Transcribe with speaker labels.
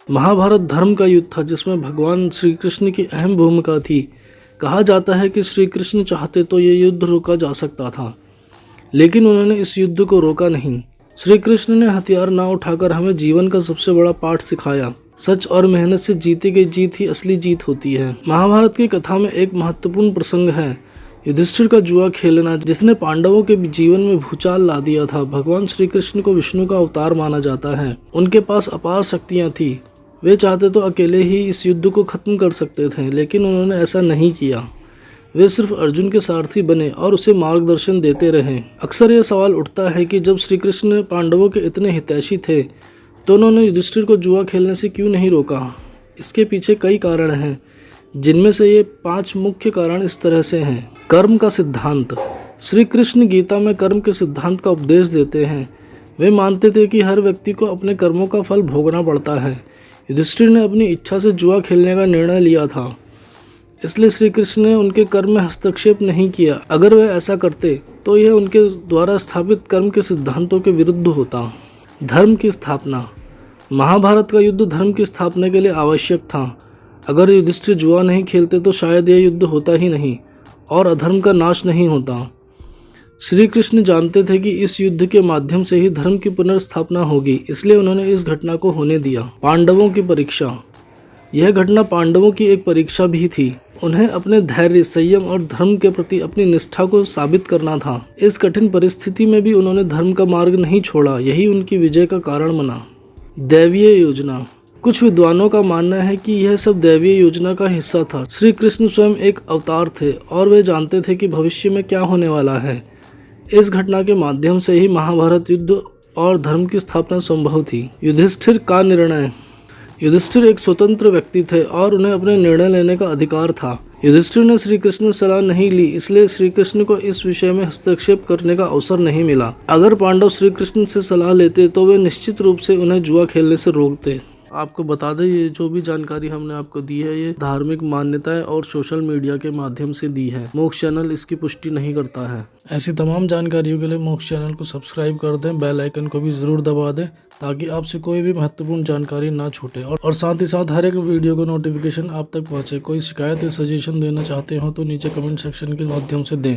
Speaker 1: महाभारत धर्म का युद्ध था जिसमें भगवान श्री कृष्ण की अहम भूमिका थी। कहा जाता है कि श्री कृष्ण चाहते तो ये युद्ध रोका जा सकता था, लेकिन उन्होंने इस युद्ध को रोका नहीं। श्री कृष्ण ने हथियार ना उठाकर हमें जीवन का सबसे बड़ा पाठ सिखाया। सच और मेहनत से जीती गई जीत ही असली जीत होती है। महाभारत की कथा में एक महत्वपूर्ण प्रसंग है युधिष्ठिर का जुआ खेलना, जिसने पांडवों के जीवन में भूचाल ला दिया था। भगवान श्री कृष्ण को विष्णु का अवतार माना जाता है। उनके पास अपार शक्तियां थी। वे चाहते तो अकेले ही इस युद्ध को खत्म कर सकते थे, लेकिन उन्होंने ऐसा नहीं किया। वे सिर्फ अर्जुन के सारथी बने और उसे मार्गदर्शन देते रहे। अक्सर यह सवाल उठता है कि जब श्री कृष्ण पांडवों के इतने हितैषी थे तो उन्होंने युधिष्ठिर को जुआ खेलने से क्यों नहीं रोका। इसके पीछे कई कारण हैं, जिनमें से ये 5 मुख्य कारण इस तरह से हैं। कर्म का सिद्धांत। श्री कृष्ण गीता में कर्म के सिद्धांत का उपदेश देते हैं। वे मानते थे कि हर व्यक्ति को अपने कर्मों का फल भोगना पड़ता है। युधिष्ठिर ने अपनी इच्छा से जुआ खेलने का निर्णय लिया था, इसलिए श्री कृष्ण ने उनके कर्म में हस्तक्षेप नहीं किया। अगर वे ऐसा करते तो यह उनके द्वारा स्थापित कर्म के सिद्धांतों के विरुद्ध होता। धर्म की स्थापना। महाभारत का युद्ध धर्म की स्थापना के लिए आवश्यक था। अगर युधिष्ठिर जुआ नहीं खेलते तो शायद यह युद्ध होता ही नहीं और अधर्म का नाश नहीं होता। श्री कृष्ण जानते थे कि इस युद्ध के माध्यम से ही धर्म की पुनर्स्थापना होगी, इसलिए उन्होंने इस घटना को होने दिया। पांडवों की परीक्षा। यह घटना पांडवों की एक परीक्षा भी थी। उन्हें अपने धैर्य, संयम और धर्म के प्रति अपनी निष्ठा को साबित करना था। इस कठिन परिस्थिति में भी उन्होंने धर्म का मार्ग नहीं छोड़ा। यही उनकी विजय का कारण बना। दैवीय योजना। कुछ विद्वानों का मानना है कि यह सब दैवीय योजना का हिस्सा था। श्री कृष्ण स्वयं एक अवतार थे और वे जानते थे कि भविष्य में क्या होने वाला है। इस घटना के माध्यम से ही महाभारत युद्ध और धर्म की स्थापना संभव थी। युधिष्ठिर का निर्णय। युधिष्ठिर एक स्वतंत्र व्यक्ति थे और उन्हें अपने निर्णय लेने का अधिकार था। युधिष्ठिर ने श्री कृष्ण से सलाह नहीं ली, इसलिए श्री कृष्ण को इस विषय में हस्तक्षेप करने का अवसर नहीं मिला। अगर पांडव श्री कृष्ण से सलाह लेते तो वे निश्चित रूप से उन्हें जुआ खेलने से रोकते। आपको बता दें, ये जो भी जानकारी हमने आपको दी है ये धार्मिक मान्यताएं और सोशल मीडिया के माध्यम से दी है। मोक्ष चैनल इसकी पुष्टि नहीं करता है। ऐसी तमाम जानकारियों के लिए मोक्ष चैनल को सब्सक्राइब कर दें, बेल आइकन को भी जरूर दबा दें ताकि आपसे कोई भी महत्वपूर्ण जानकारी ना छूटे और साथ ही साथ हर एक वीडियो को नोटिफिकेशन आप तक पहुंचे। कोई शिकायत या सजेशन देना चाहते हो तो नीचे कमेंट सेक्शन के माध्यम से दें।